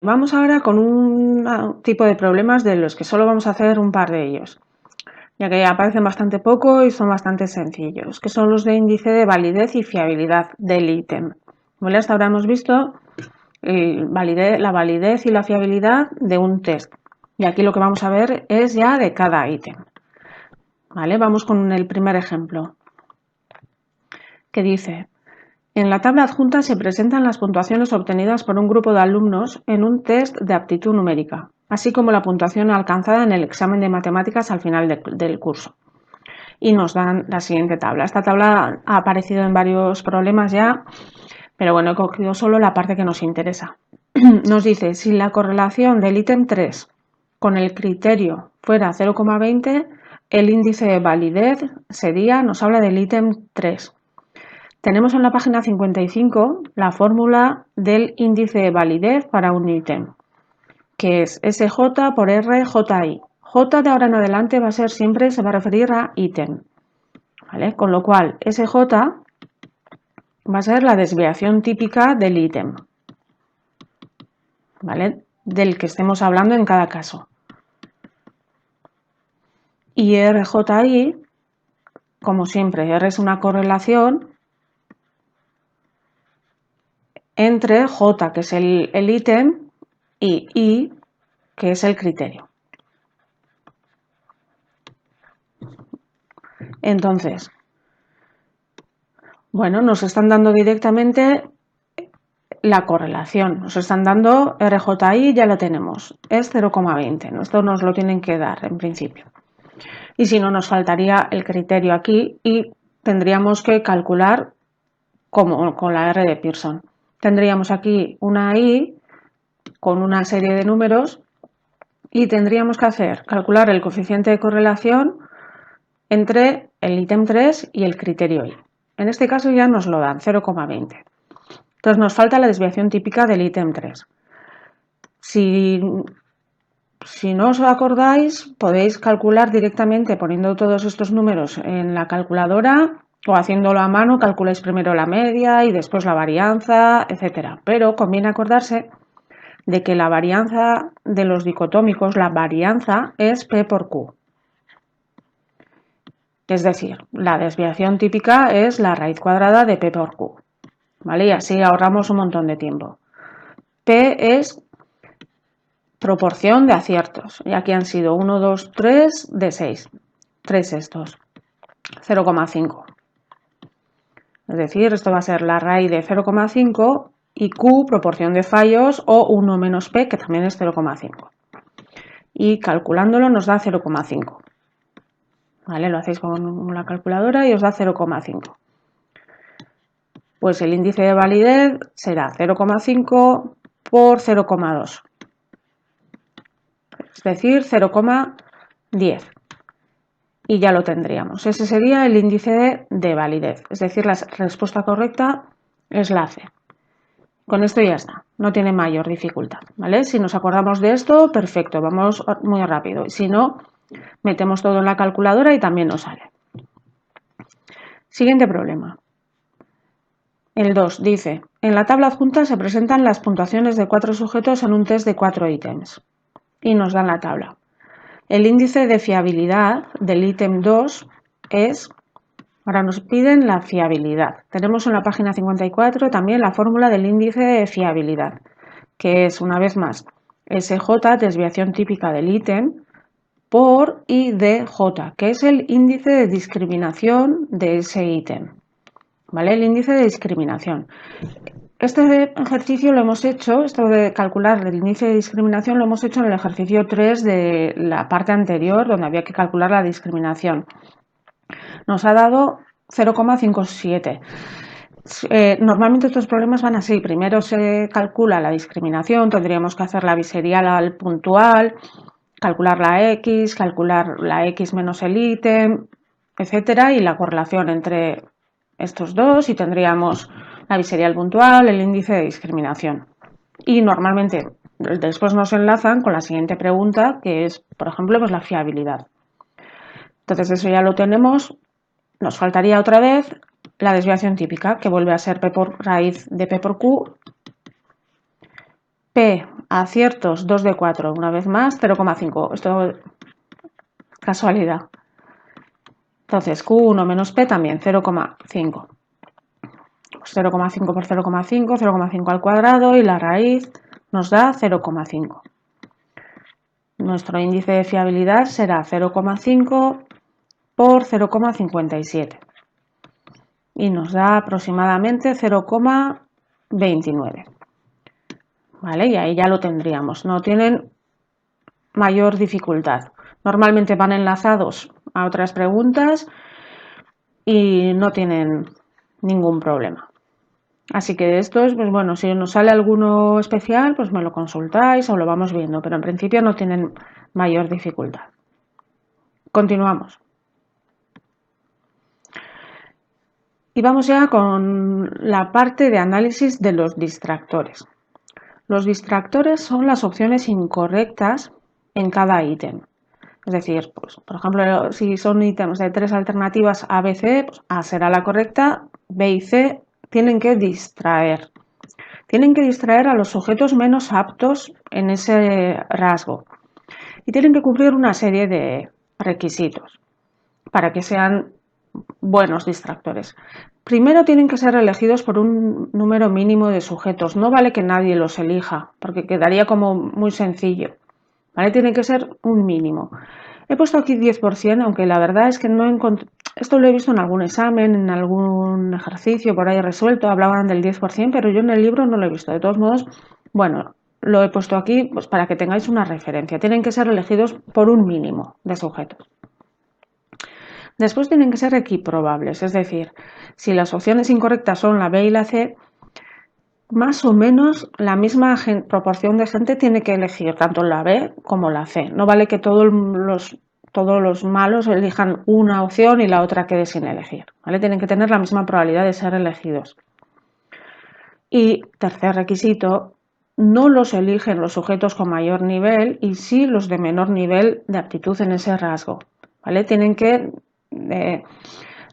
Vamos ahora con un tipo de problemas de los que solo vamos a hacer un par de ellos, ya que aparecen bastante poco y son bastante sencillos, que son los de índice de validez y fiabilidad del ítem. ¿Vale? Hasta ahora hemos visto la validez y la fiabilidad de un test, y aquí lo que vamos a ver es ya de cada ítem. ¿Vale? Vamos con el primer ejemplo, que dice: en la tabla adjunta se presentan las puntuaciones obtenidas por un grupo de alumnos en un test de aptitud numérica, así como la puntuación alcanzada en el examen de matemáticas al final del curso. Y nos dan la siguiente tabla. Esta tabla ha aparecido en varios problemas ya, pero bueno, he cogido solo la parte que nos interesa. Nos dice, si la correlación del ítem 3 con el criterio fuera 0,20, el índice de validez sería, nos habla del ítem 3. Tenemos en la página 55 la fórmula del índice de validez para un ítem, que es SJ por RJI. J de ahora en adelante va a ser siempre, se va a referir a ítem, ¿vale? Con lo cual, SJ va a ser la desviación típica del ítem, ¿vale? Del que estemos hablando en cada caso. Y RJI, como siempre, R es una correlación entre J, que es el ítem, y I, que es el criterio. Entonces, bueno, nos están dando directamente la correlación. Nos están dando RJI, ya lo tenemos, es 0,20. Esto nos lo tienen que dar en principio. Y si no, nos faltaría el criterio aquí y tendríamos que calcular como con la R de Pearson. Tendríamos aquí una I con una serie de números y tendríamos que calcular el coeficiente de correlación entre el ítem 3 y el criterio I. En este caso ya nos lo dan, 0,20. Entonces nos falta la desviación típica del ítem 3. Si no os acordáis, podéis calcular directamente poniendo todos estos números en la calculadora o haciéndolo a mano, calculáis primero la media y después la varianza, etc. Pero conviene acordarse de que la varianza de los dicotómicos, la varianza es P por Q. Es decir, la desviación típica es la raíz cuadrada de P por Q. ¿Vale? Y así ahorramos un montón de tiempo. P es proporción de aciertos. Y aquí han sido 1, 2, 3 de 6. 3 estos. 0,5. Es decir, esto va a ser la raíz de 0,5 y Q, proporción de fallos, o 1 menos P, que también es 0,5. Y calculándolo nos da 0,5. ¿Vale? Lo hacéis con la calculadora y os da 0,5. Pues el índice de validez será 0,5 por 0,2. Es decir, 0,10. Y ya lo tendríamos. Ese sería el índice de validez. Es decir, la respuesta correcta es la C. Con esto ya está. No tiene mayor dificultad. ¿Vale? Si nos acordamos de esto, perfecto. Vamos muy rápido. Y si no, metemos todo en la calculadora y también nos sale. Siguiente problema. El 2 dice, en la tabla adjunta se presentan las puntuaciones de 4 sujetos en un test de 4 ítems. Y nos dan la tabla. El índice de fiabilidad del ítem 2 es, ahora nos piden la fiabilidad. Tenemos en la página 54 también la fórmula del índice de fiabilidad, que es, una vez más, SJ, desviación típica del ítem, por IDJ, que es el índice de discriminación de ese ítem. ¿Vale? El índice de discriminación. Este ejercicio lo hemos hecho, esto de calcular el índice de discriminación lo hemos hecho en el ejercicio 3 de la parte anterior, donde había que calcular la discriminación. Nos ha dado 0,57. Normalmente estos problemas van así. Primero se calcula la discriminación, tendríamos que hacer la biserial al puntual, calcular la X, calcular la X menos el ítem, etcétera, y la correlación entre estos dos, y tendríamos la biserial puntual, el índice de discriminación. Y normalmente después nos enlazan con la siguiente pregunta, que es, por ejemplo, pues la fiabilidad. Entonces eso ya lo tenemos. Nos faltaría otra vez la desviación típica, que vuelve a ser P por raíz de P por Q, P, aciertos 2 de 4, una vez más 0,5. Esto es casualidad. Entonces Q1 menos P también 0,5. Pues 0,5 por 0,5, 0,5 al cuadrado y la raíz nos da 0,5. Nuestro índice de fiabilidad será 0,5 por 0,57 y nos da aproximadamente 0,29. ¿Vale? Y ahí ya lo tendríamos. No tienen mayor dificultad. Normalmente van enlazados a otras preguntas y no tienen ningún problema. Así que esto es, pues bueno, si nos sale alguno especial, pues me lo consultáis o lo vamos viendo, pero en principio no tienen mayor dificultad. Continuamos. Y vamos ya con la parte de análisis de los distractores. Los distractores son las opciones incorrectas en cada ítem. Es decir, pues, por ejemplo, si son ítems de 3 alternativas A, B, C, pues A será la correcta, B y C tienen que distraer. Tienen que distraer a los sujetos menos aptos en ese rasgo. Y tienen que cumplir una serie de requisitos para que sean buenos distractores. Primero tienen que ser elegidos por un número mínimo de sujetos. No vale que nadie los elija, porque quedaría como muy sencillo. ¿Vale? Tiene que ser un mínimo. He puesto aquí 10%, aunque la verdad es que no encontré... Esto lo he visto en algún examen, en algún ejercicio por ahí resuelto, hablaban del 10%, pero yo en el libro no lo he visto. De todos modos, bueno, lo he puesto aquí pues, para que tengáis una referencia. Tienen que ser elegidos por un mínimo de sujetos. Después tienen que ser equiprobables, es decir, si las opciones incorrectas son la B y la C, más o menos la misma proporción de gente tiene que elegir tanto la B como la C. No vale que todos los malos elijan una opción y la otra quede sin elegir. ¿Vale? Tienen que tener la misma probabilidad de ser elegidos. Y tercer requisito, no los eligen los sujetos con mayor nivel y sí los de menor nivel de aptitud en ese rasgo. ¿Vale? Tienen que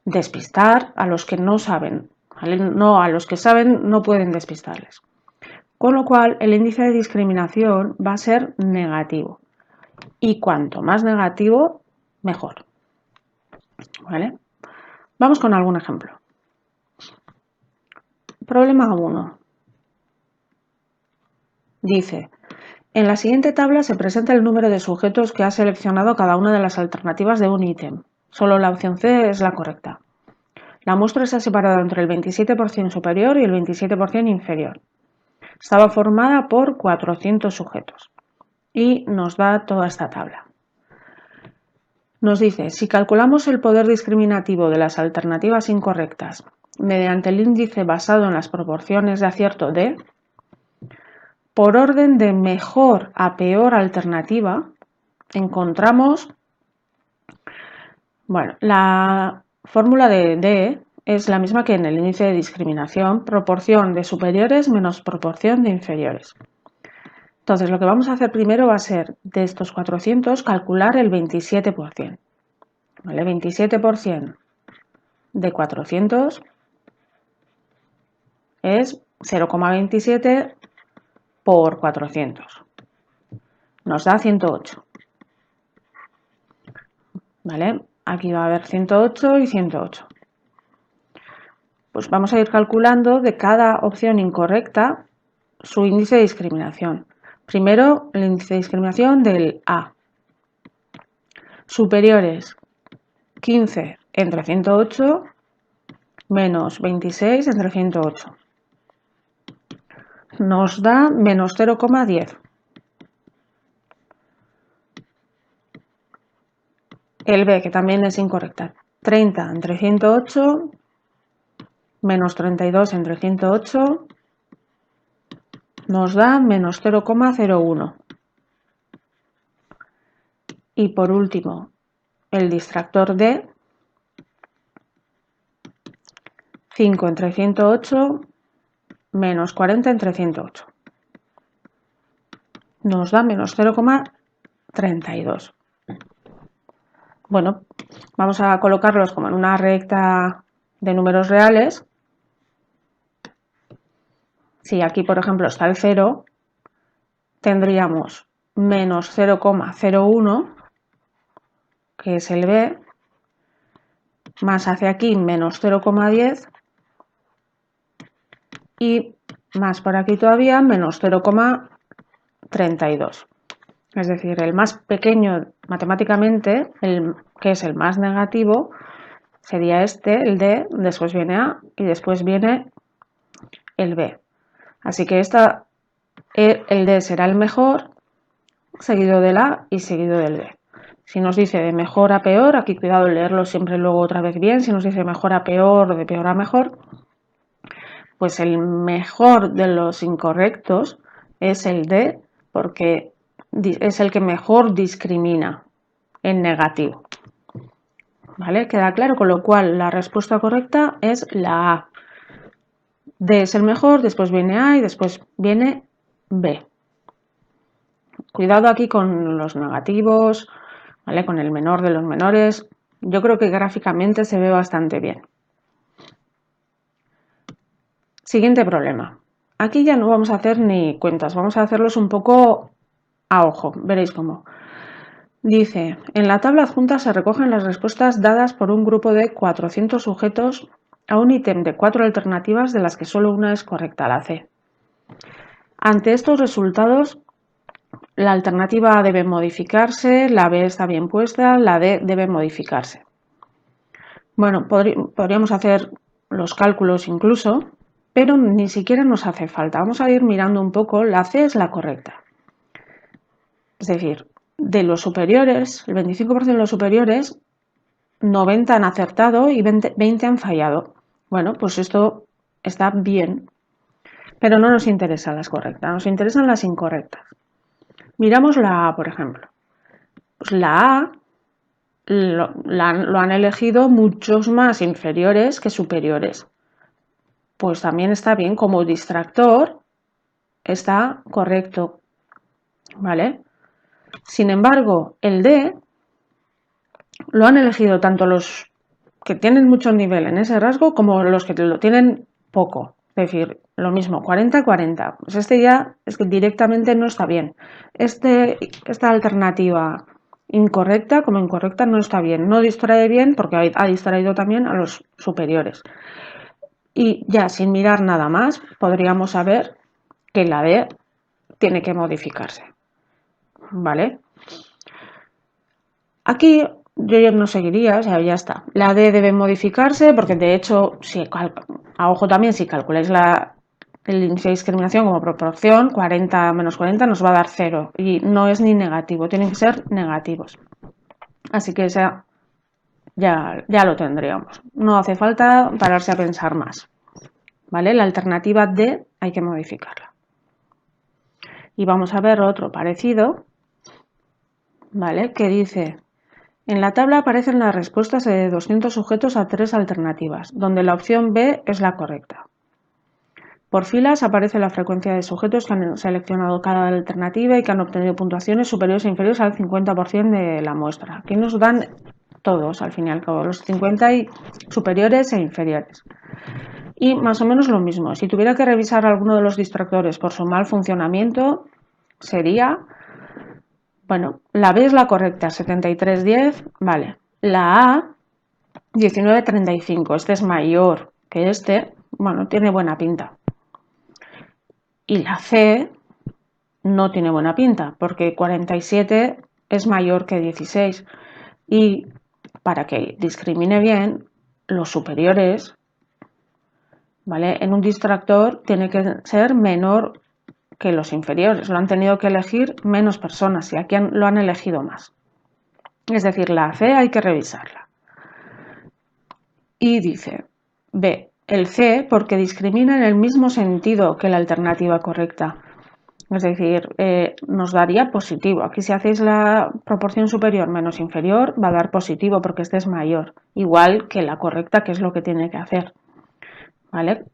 despistar a los que no saben. ¿Vale? No, a los que saben no pueden despistarles. Con lo cual, el índice de discriminación va a ser negativo. Y cuanto más negativo, mejor. ¿Vale? Vamos con algún ejemplo. Problema 1. Dice, en la siguiente tabla se presenta el número de sujetos que ha seleccionado cada una de las alternativas de un ítem. Solo la opción C es la correcta. La muestra se ha separado entre el 27% superior y el 27% inferior. Estaba formada por 400 sujetos y nos da toda esta tabla. Nos dice, si calculamos el poder discriminativo de las alternativas incorrectas mediante el índice basado en las proporciones de acierto D, por orden de mejor a peor alternativa, encontramos, bueno, la fórmula de D es la misma que en el índice de discriminación, proporción de superiores menos proporción de inferiores. Entonces, lo que vamos a hacer primero va a ser, de estos 400, calcular el 27%. ¿Vale? 27% de 400 es 0,27 por 400. Nos da 108. ¿Vale? Aquí va a haber 108 y 108. Pues vamos a ir calculando de cada opción incorrecta su índice de discriminación. Primero, el índice de discriminación del A. Superiores, 15 entre 108 menos 26 entre 108. Nos da menos 0,10. El B, que también es incorrecta. 30 entre 108 menos 32 entre 108 nos da menos 0,01. Y por último, el distractor D, 5 entre 108 menos 40 entre 108. Nos da menos 0,32. Bueno, vamos a colocarlos como en una recta de números reales. Si aquí, por ejemplo, está el 0, tendríamos menos 0,01, que es el B, más hacia aquí menos 0,10 y más por aquí todavía menos 0,32. Es decir, el más pequeño matemáticamente, que es el más negativo, sería este, el D, después viene A y después viene el B. Así que el D será el mejor, seguido del A y seguido del B. Si nos dice de mejor a peor, aquí cuidado en leerlo siempre luego otra vez bien, si nos dice mejor a peor o de peor a mejor, pues el mejor de los incorrectos es el D, porque es el que mejor discrimina en negativo. ¿Vale? Queda claro, con lo cual la respuesta correcta es la A. D es el mejor, después viene A y después viene B. Cuidado aquí con los negativos, ¿vale? Con el menor de los menores. Yo creo que gráficamente se ve bastante bien. Siguiente problema. Aquí ya no vamos a hacer ni cuentas, vamos a hacerlos un poco a ojo, veréis cómo. Dice, en la tabla adjunta se recogen las respuestas dadas por un grupo de 400 sujetos a un ítem de 4 alternativas de las que solo una es correcta, la C. Ante estos resultados, la alternativa A debe modificarse, la B está bien puesta, la D debe modificarse. Bueno, podríamos hacer los cálculos incluso, pero ni siquiera nos hace falta. Vamos a ir mirando un poco, la C es la correcta. Es decir, de los superiores, el 25% de los superiores, 90 han acertado y 20 han fallado. Bueno, pues esto está bien, pero no nos interesan las correctas, nos interesan las incorrectas. Miramos la A, por ejemplo. Pues la A lo han elegido muchos más inferiores que superiores. Pues también está bien, como distractor está correcto, ¿vale? Sin embargo, el D lo han elegido tanto los que tienen mucho nivel en ese rasgo como los que lo tienen poco. Es decir, lo mismo, 40-40. Pues este ya es que directamente no está bien. Esta alternativa incorrecta como incorrecta no está bien. No distrae bien porque ha distraído también a los superiores. Y ya sin mirar nada más, podríamos saber que la D tiene que modificarse. ¿Vale? Aquí yo ya no seguiría, o sea, ya está. La D debe modificarse porque de hecho, a ojo también, si calculáis el índice de discriminación como proporción, 40 menos 40 nos va a dar 0 y no es ni negativo, tienen que ser negativos. Así que esa ya lo tendríamos. No hace falta pararse a pensar más. ¿Vale? La alternativa D hay que modificarla. Y vamos a ver otro parecido, ¿vale? Que dice, en la tabla aparecen las respuestas de 200 sujetos a 3 alternativas, donde la opción B es la correcta. Por filas aparece la frecuencia de sujetos que han seleccionado cada alternativa y que han obtenido puntuaciones superiores e inferiores al 50% de la muestra. Aquí nos dan todos, al fin y al cabo, los 50 y superiores e inferiores. Y más o menos lo mismo. Si tuviera que revisar alguno de los distractores por su mal funcionamiento, sería, bueno, la B es la correcta, 73-10, vale. La A, 19-35, este es mayor que este, bueno, tiene buena pinta. Y la C no tiene buena pinta, porque 47 es mayor que 16. Y para que discrimine bien, los superiores, ¿vale? En un distractor tiene que ser menor que los inferiores. Lo han tenido que elegir menos personas y aquí lo han elegido más. Es decir, la C hay que revisarla. Y dice, B, el C porque discrimina en el mismo sentido que la alternativa correcta. Es decir, nos daría positivo. Aquí si hacéis la proporción superior menos inferior, va a dar positivo porque este es mayor. Igual que la correcta, que es lo que tiene que hacer. ¿Vale?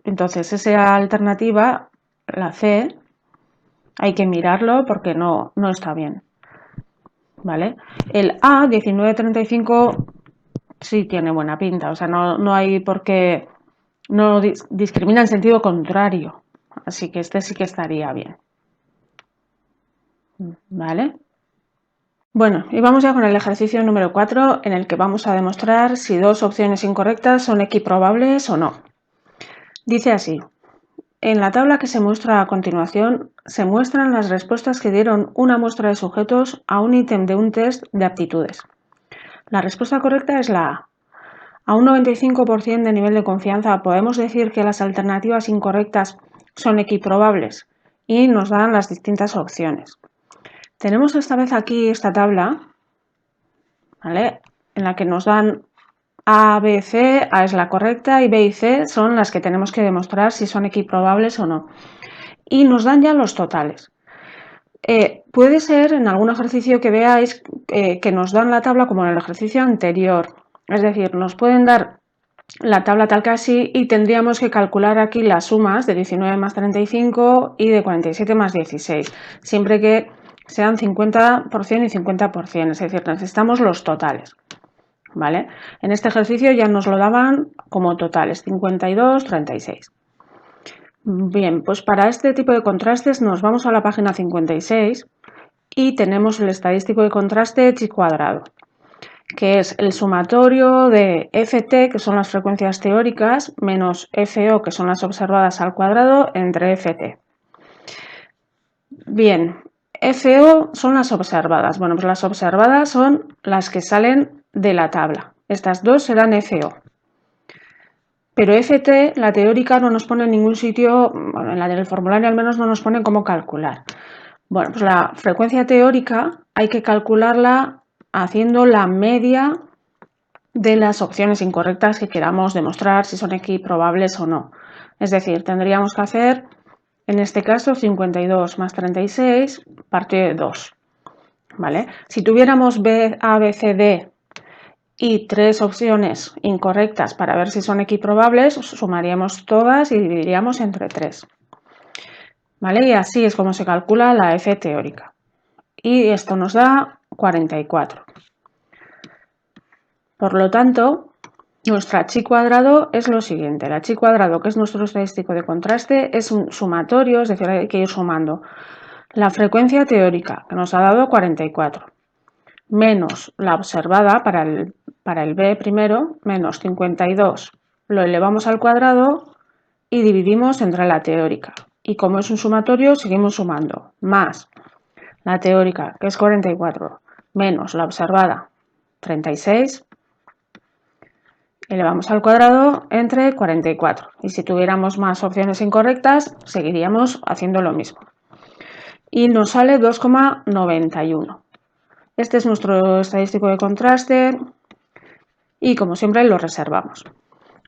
Entonces, esa alternativa, la C, hay que mirarlo porque no está bien. ¿Vale? El A, 19-35, sí tiene buena pinta. O sea, no hay por qué... No discrimina en sentido contrario. Así que este sí que estaría bien. ¿Vale? Bueno, y vamos ya con el ejercicio número 4, en el que vamos a demostrar si dos opciones incorrectas son equiprobables o no. Dice así: en la tabla que se muestra a continuación, se muestran las respuestas que dieron una muestra de sujetos a un ítem de un test de aptitudes. La respuesta correcta es la A. A un 95% de nivel de confianza podemos decir que las alternativas incorrectas son equiprobables y nos dan las distintas opciones. Tenemos esta vez aquí esta tabla, ¿vale?, en la que nos dan A, B, C, A es la correcta y B y C son las que tenemos que demostrar si son equiprobables o no. Y nos dan ya los totales. Puede ser en algún ejercicio que veáis que nos dan la tabla como en el ejercicio anterior. Es decir, nos pueden dar la tabla tal que así y tendríamos que calcular aquí las sumas de 19 más 35 y de 47 más 16, siempre que sean 50% y 50%, es decir, necesitamos los totales. ¿Vale? En este ejercicio ya nos lo daban como totales, 52, 36. Bien, pues para este tipo de contrastes nos vamos a la página 56 y tenemos el estadístico de contraste chi cuadrado, que es el sumatorio de Ft, que son las frecuencias teóricas, menos Fo, que son las observadas al cuadrado, entre Ft. Bien, Fo son las observadas. Bueno, pues las observadas son las que salen de la tabla. Estas dos serán Fo. Pero Ft, la teórica, no nos pone en ningún sitio, bueno, en la del formulario al menos no nos pone cómo calcular. Bueno, pues la frecuencia teórica hay que calcularla haciendo la media de las opciones incorrectas que queramos demostrar si son equiprobables o no. Es decir, tendríamos que hacer, en este caso, 52 más 36 partido de 2. ¿Vale? Si tuviéramos B, A, B, C, D y tres opciones incorrectas para ver si son equiprobables, sumaríamos todas y dividiríamos entre 3. ¿Vale? Y así es como se calcula la F teórica. Y esto nos da 44. Por lo tanto, nuestra chi cuadrado es lo siguiente. La chi cuadrado, que es nuestro estadístico de contraste, es un sumatorio, es decir, hay que ir sumando la frecuencia teórica, que nos ha dado 44, menos la observada para el B primero, menos 52. Lo elevamos al cuadrado y dividimos entre la teórica. Y como es un sumatorio, seguimos sumando. Más la teórica, que es 44, menos la observada, 36. Elevamos al cuadrado entre 44. Y si tuviéramos más opciones incorrectas, seguiríamos haciendo lo mismo. Y nos sale 2,91. Este es nuestro estadístico de contraste y, como siempre, lo reservamos,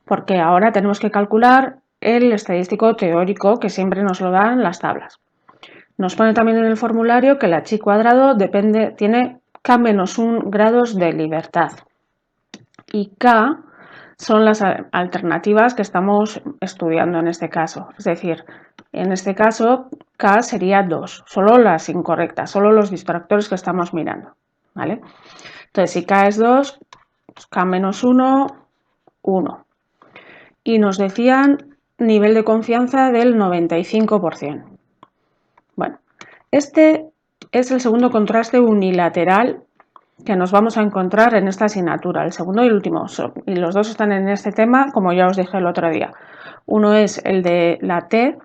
porque ahora tenemos que calcular el estadístico teórico, que siempre nos lo dan las tablas. Nos pone también en el formulario que la chi cuadrado tiene K-1 grados de libertad y K son las alternativas que estamos estudiando en este caso. Es decir, en este caso K sería 2, solo las incorrectas, solo los distractores que estamos mirando. ¿Vale? Entonces, si K es 2, pues K-1, 1. Y nos decían nivel de confianza del 95%. Bueno, este es el segundo contraste unilateral que nos vamos a encontrar en esta asignatura, el segundo y el último, y los dos están en este tema, como ya os dije el otro día. Uno es el de la T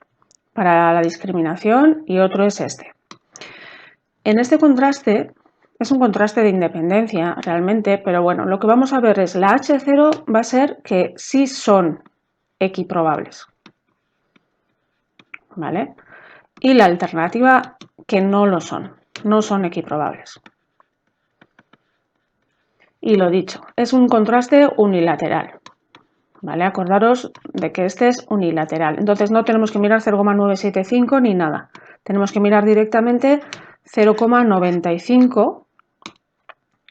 para la discriminación y otro es este. En este contraste, es un contraste de independencia realmente, pero bueno, lo que vamos a ver es la H0 va a ser que sí son equiprobables, ¿vale? Y la alternativa que no lo son, no son equiprobables. Y lo dicho, es un contraste unilateral, ¿vale? Acordaros de que este es unilateral. Entonces no tenemos que mirar 0,975 ni nada. Tenemos que mirar directamente 0,95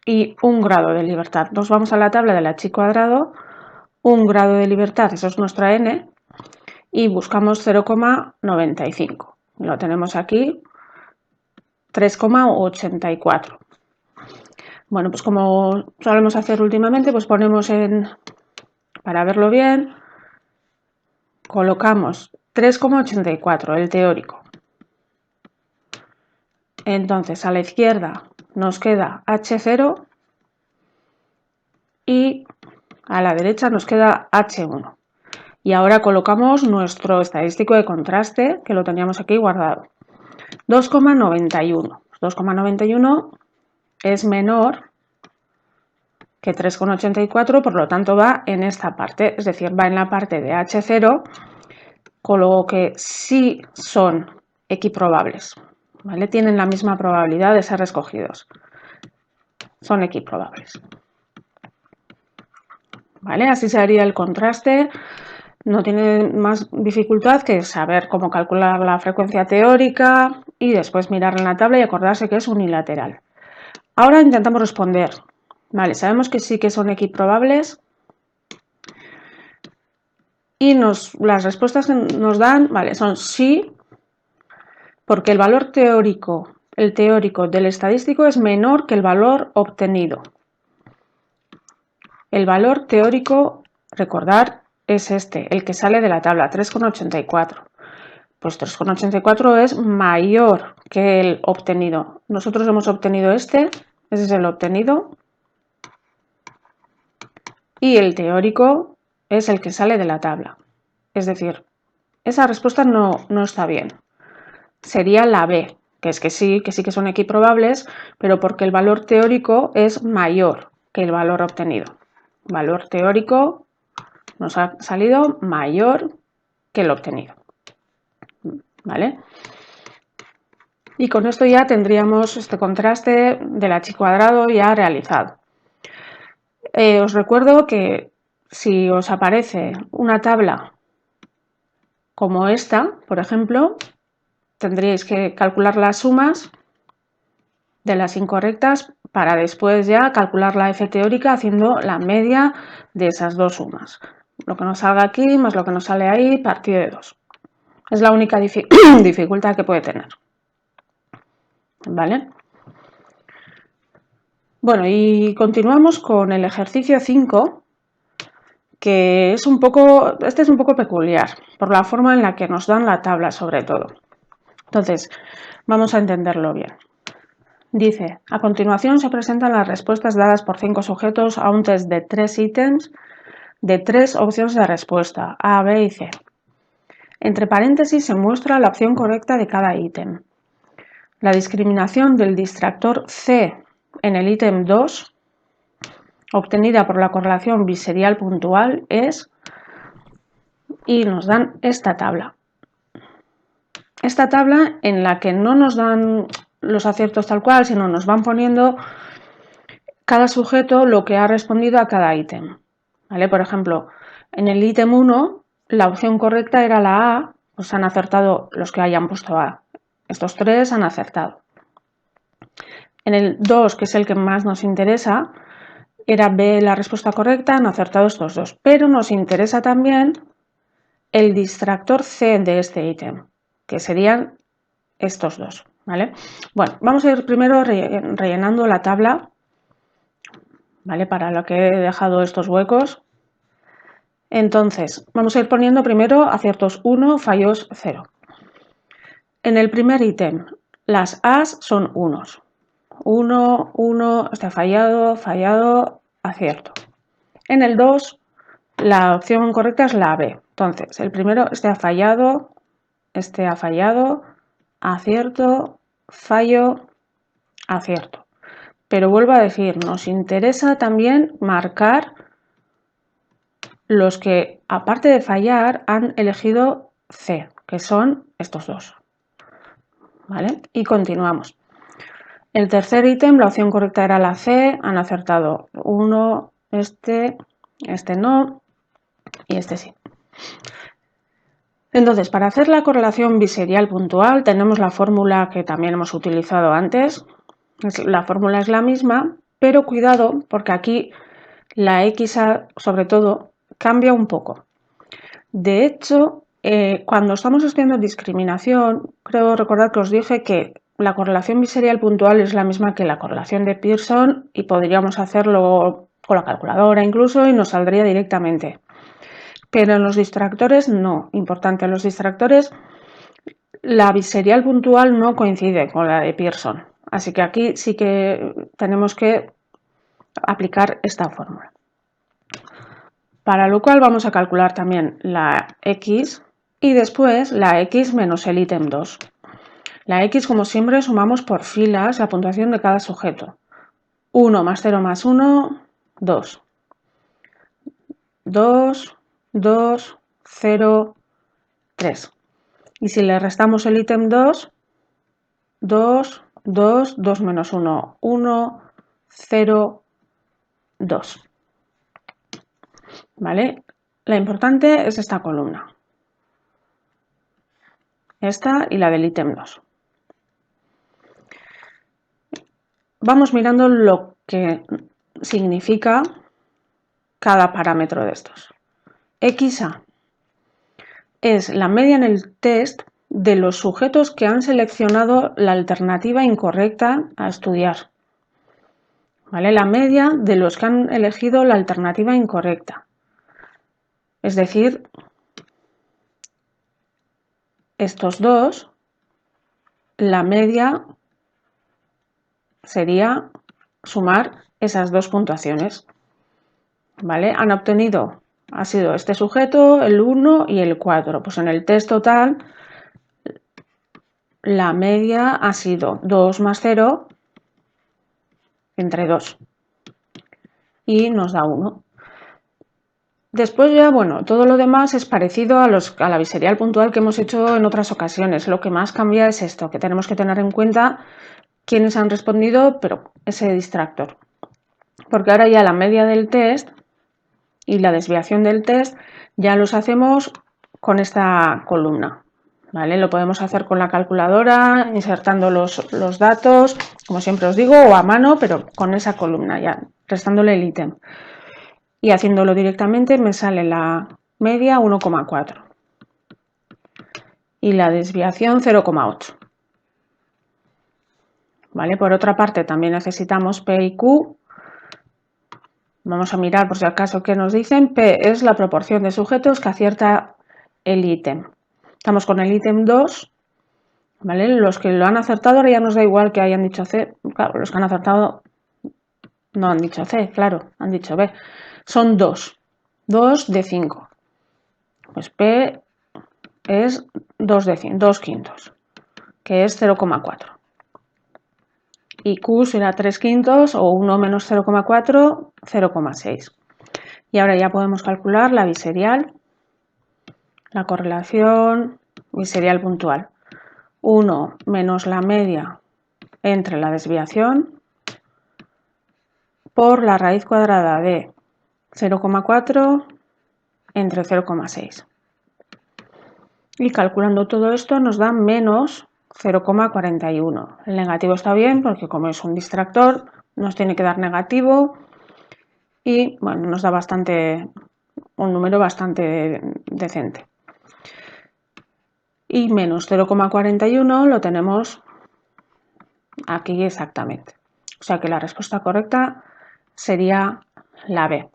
y 1 grado de libertad. Nos vamos a la tabla de la chi cuadrado, 1 grado de libertad, eso es nuestra n, y buscamos 0,95. Lo tenemos aquí, 3,84. Bueno, pues como solemos hacer últimamente, pues ponemos para verlo bien, colocamos 3,84, el teórico, Entonces a la izquierda nos queda H0 y a la derecha nos queda H1. Y ahora colocamos nuestro estadístico de contraste, que lo teníamos aquí guardado. 2,91. 2,91 es menor que 3,84, por lo tanto va en esta parte, es decir, va en la parte de H0, con lo que sí son equiprobables, ¿vale? Tienen la misma probabilidad de ser escogidos. Son equiprobables. ¿Vale? Así se haría el contraste. No tiene más dificultad que saber cómo calcular la frecuencia teórica y después mirar en la tabla y acordarse que es unilateral. Ahora intentamos responder. Vale, sabemos que sí que son equiprobables y las respuestas que nos dan, vale, son sí, porque el valor teórico, el teórico del estadístico es menor que el valor obtenido. El valor teórico, recordar, es este, el que sale de la tabla, 3,84. Pues 3,84 es mayor que el obtenido. Nosotros hemos obtenido este, ese es el obtenido. Y el teórico es el que sale de la tabla. Es decir, esa respuesta no está bien. Sería la B, que sí que son equiprobables, pero porque el valor teórico es mayor que el valor obtenido. Valor teórico nos ha salido mayor que el obtenido. ¿Vale? Y con esto ya tendríamos este contraste del H cuadrado ya realizado. Os recuerdo que si os aparece una tabla como esta, por ejemplo, tendríais que calcular las sumas de las incorrectas para después ya calcular la F teórica haciendo la media de esas dos sumas. Lo que nos salga aquí más lo que nos sale ahí, partido de 2. Es la única dificultad que puede tener. ¿Vale? Bueno, y continuamos con el ejercicio 5, que es un poco peculiar, por la forma en la que nos dan la tabla sobre todo. Entonces, vamos a entenderlo bien. Dice, a continuación se presentan las respuestas dadas por 5 sujetos a un test de 3 ítems de 3 opciones de respuesta, A, B y C. Entre paréntesis se muestra la opción correcta de cada ítem. La discriminación del distractor C en el ítem 2, obtenida por la correlación biserial puntual, es... y nos dan esta tabla. Esta tabla en la que no nos dan los aciertos tal cual, sino nos van poniendo cada sujeto lo que ha respondido a cada ítem. ¿Vale? Por ejemplo, en el ítem 1 la opción correcta era la A, pues han acertado los que hayan puesto A. Estos 3 han acertado. En el 2, que es el que más nos interesa, era B la respuesta correcta, han acertado estos 2. Pero nos interesa también el distractor C de este ítem, que serían estos 2. ¿Vale? Bueno, vamos a ir primero rellenando la tabla, ¿vale? Para lo que he dejado estos huecos. Entonces, vamos a ir poniendo primero aciertos 1, fallos 0. En el primer ítem, las A's son unos. 1, 1, está fallado, fallado, acierto. En el 2, la opción correcta es la B. Entonces, el primero, este ha fallado, acierto, fallo, acierto. Pero vuelvo a decir, nos interesa también marcar los que, aparte de fallar, han elegido C, que son estos 2. ¿Vale? Y continuamos. El tercer ítem, la opción correcta era la C, han acertado 1, este no y este sí. Entonces, para hacer la correlación biserial puntual tenemos la fórmula que también hemos utilizado antes. La fórmula es la misma, pero cuidado porque aquí la XA, sobre todo, cambia un poco. De hecho, cuando estamos estudiando discriminación, creo recordar que os dije que la correlación biserial puntual es la misma que la correlación de Pearson y podríamos hacerlo con la calculadora incluso y nos saldría directamente. Pero en los distractores no. Importante, en los distractores La biserial puntual no coincide con la de Pearson, así que aquí sí que tenemos que aplicar esta fórmula. Para lo cual vamos a calcular también la x y después la x menos el ítem 2. La x, como siempre, sumamos por filas la puntuación de cada sujeto. 1 más 0 más 1, 2. 2, 2, 0, 3. Y si le restamos el ítem 2, 2, 2, 2 menos 1, 1, 0, 2. ¿Vale? La importante es esta columna. Esta y la del ítem 2. Vamos mirando lo que significa cada parámetro de estos. XA es la media en el test de los sujetos que han seleccionado la alternativa incorrecta a estudiar. ¿Vale? La media de los que han elegido la alternativa incorrecta. Es decir, estos dos, la media sería sumar esas dos puntuaciones. ¿Vale? Han obtenido, ha sido este sujeto, el 1 y el 4. Pues en el test total, la media ha sido 2 más 0 entre 2. Y nos da 1. Después ya, bueno, todo lo demás es parecido a la biserial puntual que hemos hecho en otras ocasiones. Lo que más cambia es esto, que tenemos que tener en cuenta quiénes han respondido, pero ese distractor. Porque ahora ya la media del test y la desviación del test ya los hacemos con esta columna. ¿Vale? Lo podemos hacer con la calculadora, insertando los datos, como siempre os digo, o a mano, pero con esa columna ya, restándole el ítem. Y haciéndolo directamente me sale la media 1,4 y la desviación 0,8. ¿Vale? Por otra parte, también necesitamos P y Q. Vamos a mirar por si acaso qué nos dicen. P es la proporción de sujetos que acierta el ítem. Estamos con el ítem 2. ¿Vale? Los que lo han acertado ahora ya nos da igual que hayan dicho C. Claro, los que han acertado no han dicho C, claro, han dicho B. Son 2. 2 de 5. Pues P es 2 quintos, que es 0,4. Y Q será 3 quintos o 1 menos 0,4, 0,6. Y ahora ya podemos calcular la biserial, la correlación biserial puntual. 1 menos la media entre la desviación por la raíz cuadrada de 0,4 entre 0,6. Y calculando todo esto nos da menos 0,41. El negativo está bien porque como es un distractor nos tiene que dar negativo y bueno, nos da un número bastante decente. Y menos 0,41 lo tenemos aquí exactamente. O sea que la respuesta correcta sería la B.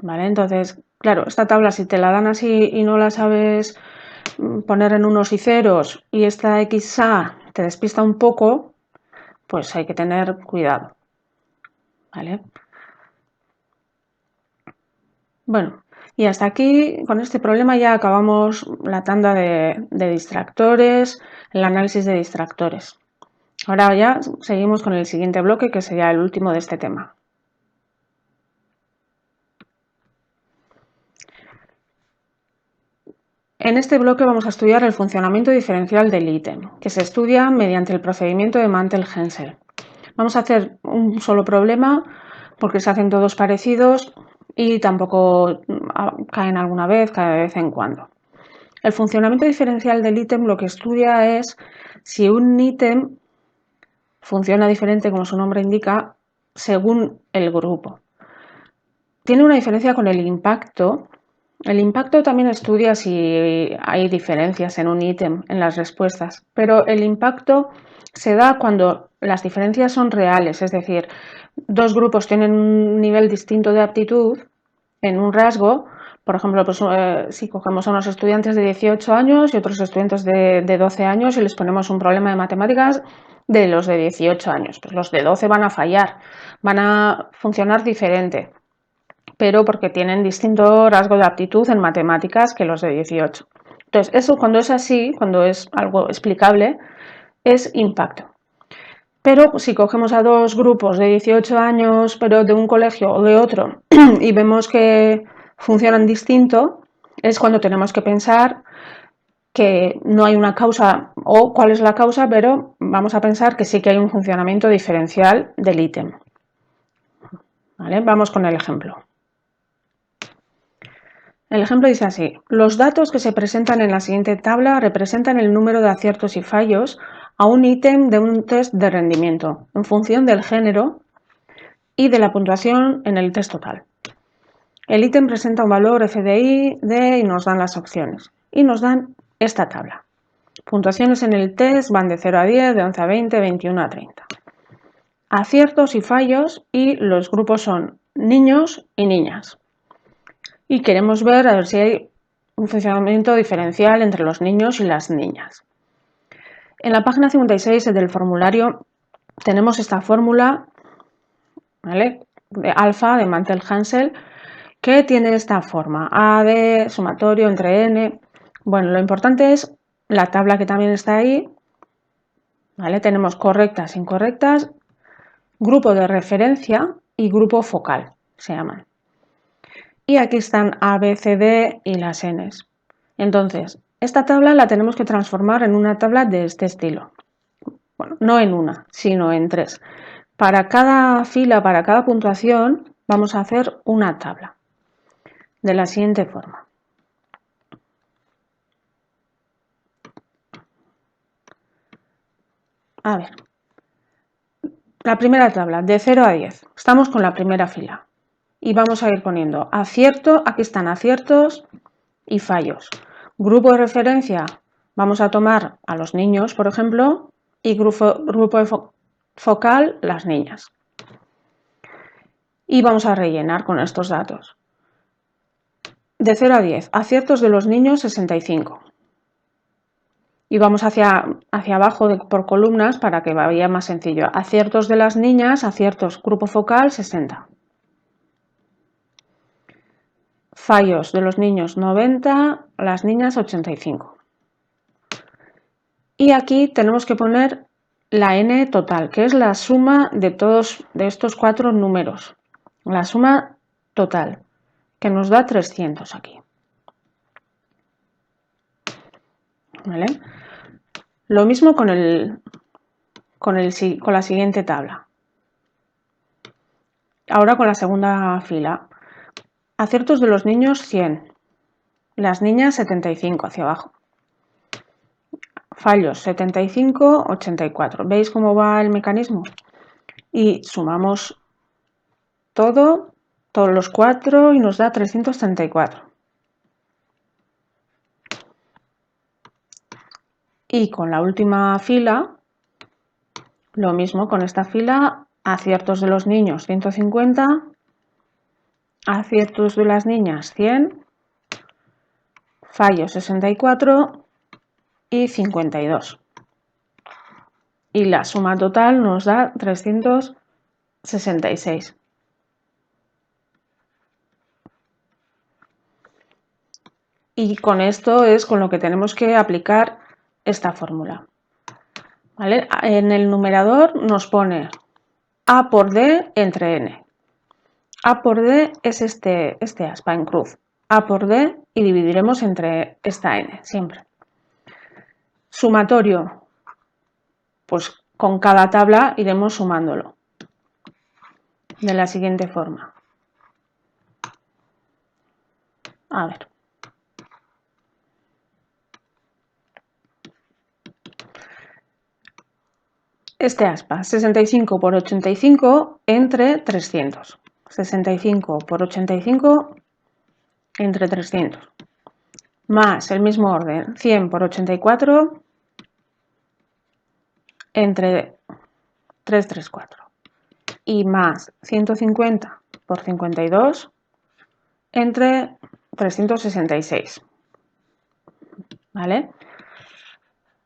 ¿Vale? Entonces, claro, esta tabla si te la dan así y no la sabes poner en unos y ceros y esta XA te despista un poco, pues hay que tener cuidado. ¿Vale? Bueno, y hasta aquí con este problema ya acabamos la tanda de distractores, el análisis de distractores. Ahora ya seguimos con el siguiente bloque que sería el último de este tema. En este bloque vamos a estudiar el funcionamiento diferencial del ítem, que se estudia mediante el procedimiento de Mantel-Haenszel. Vamos a hacer un solo problema porque se hacen todos parecidos y tampoco caen alguna vez, cada vez en cuando. El funcionamiento diferencial del ítem lo que estudia es si un ítem funciona diferente, como su nombre indica, según el grupo. Tiene una diferencia con el impacto. El impacto también estudia si hay diferencias en un ítem en las respuestas, pero el impacto se da cuando las diferencias son reales, es decir, dos grupos tienen un nivel distinto de aptitud en un rasgo, Por ejemplo, pues, si cogemos a unos estudiantes de 18 años y otros estudiantes de 12 años y les ponemos un problema de matemáticas de los de 18 años, pues los de 12 van a fallar, van a funcionar diferente, pero porque tienen distinto rasgo de aptitud en matemáticas que los de 18. Entonces, eso cuando es así, cuando es algo explicable, es impacto. Pero si cogemos a dos grupos de 18 años, pero de un colegio o de otro, y vemos que funcionan distinto, es cuando tenemos que pensar que no hay una causa o cuál es la causa, pero vamos a pensar que sí que hay un funcionamiento diferencial del ítem. ¿Vale? Vamos con el ejemplo. El ejemplo dice así: los datos que se presentan en la siguiente tabla representan el número de aciertos y fallos a un ítem de un test de rendimiento en función del género y de la puntuación en el test total. El ítem presenta un valor FDI, D y nos dan las opciones. Y nos dan esta tabla. Puntuaciones en el test van de 0 a 10, de 11 a 20, 21 a 30. Aciertos y fallos, y los grupos son niños y niñas. Y queremos ver a ver si hay un funcionamiento diferencial entre los niños y las niñas. En la página 56 del formulario tenemos esta fórmula, ¿vale?, de alfa de Mantel-Hansel, que tiene esta forma: A de sumatorio entre n. Bueno, lo importante es la tabla que también está ahí, ¿vale? Tenemos correctas, incorrectas, grupo de referencia y grupo focal, se llaman. Y aquí están A, B, C, D y las n's. Entonces, esta tabla la tenemos que transformar en una tabla de este estilo. Bueno, no en una, sino en tres. Para cada fila, para cada puntuación, vamos a hacer una tabla de la siguiente forma. A ver, la primera tabla, de 0 a 10. Estamos con la primera fila. Y vamos a ir poniendo acierto, aquí están aciertos y fallos. Grupo de referencia, vamos a tomar a los niños, por ejemplo, y grupo de focal, las niñas. Y vamos a rellenar con estos datos. De 0 a 10, aciertos de los niños 65. Y vamos hacia abajo por columnas para que vaya más sencillo. Aciertos de las niñas, aciertos grupo focal 60. Fallos de los niños 90, las niñas 85. Y aquí tenemos que poner la n total, que es la suma de todos de estos cuatro números. La suma total, que nos da 300 aquí. ¿Vale? Lo mismo con la siguiente tabla. Ahora con la segunda fila. Aciertos de los niños 100, las niñas 75 hacia abajo. Fallos 75, 84. ¿Veis cómo va el mecanismo? Y sumamos todos los cuatro y nos da 334. Y con la última fila, lo mismo con esta fila: aciertos de los niños 150, aciertos de las niñas 100, fallos 64 y 52. Y la suma total nos da 366. Y con esto es con lo que tenemos que aplicar esta fórmula. ¿Vale? En el numerador nos pone A por D entre N. A por D es este aspa en cruz. A por D y dividiremos entre esta N siempre. Sumatorio, pues con cada tabla iremos sumándolo de la siguiente forma. A ver. Este aspa, 65 por 85 entre 300. 65 por 85 entre 300. Más el mismo orden, 100 por 84 entre 334. Y más 150 por 52 entre 366. ¿Vale?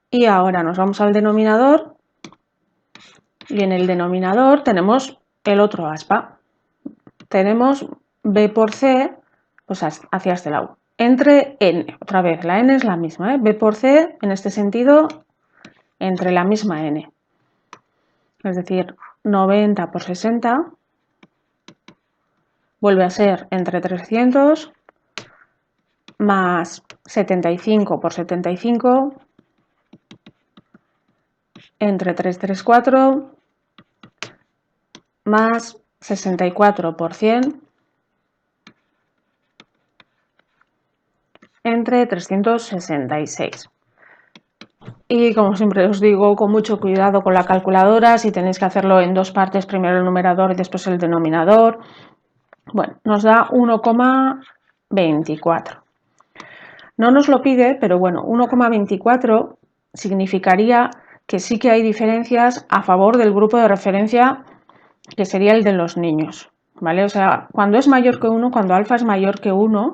Y ahora nos vamos al denominador y en el denominador tenemos el otro aspa. Tenemos b por c, pues hacia este lado. Entre n, otra vez, la n es la misma, ¿eh? B por c, en este sentido, entre la misma n. Es decir, 90 por 60 vuelve a ser entre 300 más 75 por 75 entre 334 más 64 por 100 entre 366. Y como siempre os digo, con mucho cuidado con la calculadora, si tenéis que hacerlo en dos partes, primero el numerador y después el denominador. Bueno, nos da 1,24. No nos lo pide, pero bueno, 1,24 significaría que sí que hay diferencias a favor del grupo de referencia, que sería el de los niños, ¿vale? O sea, cuando es mayor que 1, cuando alfa es mayor que 1,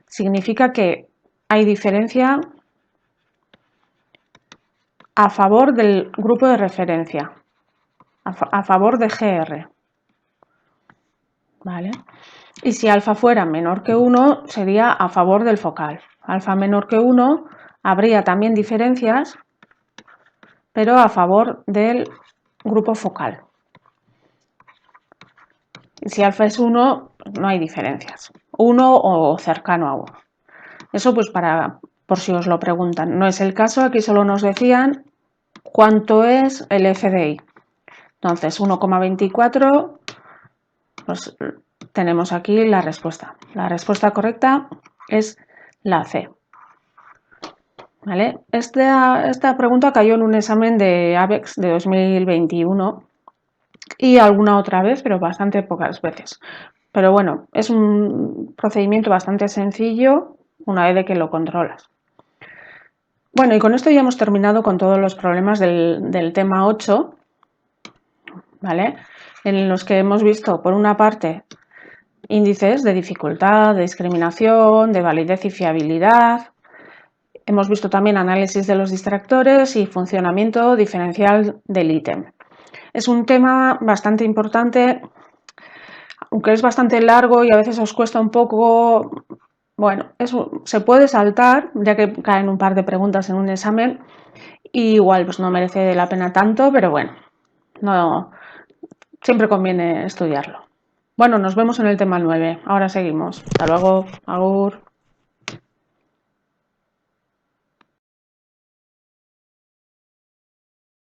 significa que hay diferencia a favor del grupo de referencia, a favor de GR, ¿vale? Y si alfa fuera menor que 1, sería a favor del focal. Alfa menor que 1, habría también diferencias, pero a favor del grupo focal. Y si alfa es 1, no hay diferencias. 1 o cercano a 1. Eso pues por si os lo preguntan. No es el caso, aquí solo nos decían cuánto es el FDI. Entonces 1,24, pues tenemos aquí la respuesta. La respuesta correcta es la C. ¿Vale? Esta pregunta cayó en un examen de ABEX de 2021 y alguna otra vez, pero bastante pocas veces. Pero bueno, es un procedimiento bastante sencillo una vez de que lo controlas. Bueno, y con esto ya hemos terminado con todos los problemas del tema 8, ¿vale? En los que hemos visto, por una parte, índices de dificultad, de discriminación, de validez y fiabilidad. Hemos visto también análisis de los distractores y funcionamiento diferencial del ítem. Es un tema bastante importante, aunque es bastante largo y a veces os cuesta un poco. Bueno, se puede saltar, ya que caen un par de preguntas en un examen y igual pues no merece la pena tanto, pero bueno, no, siempre conviene estudiarlo. Bueno, nos vemos en el tema 9. Ahora seguimos. Hasta luego. Agur.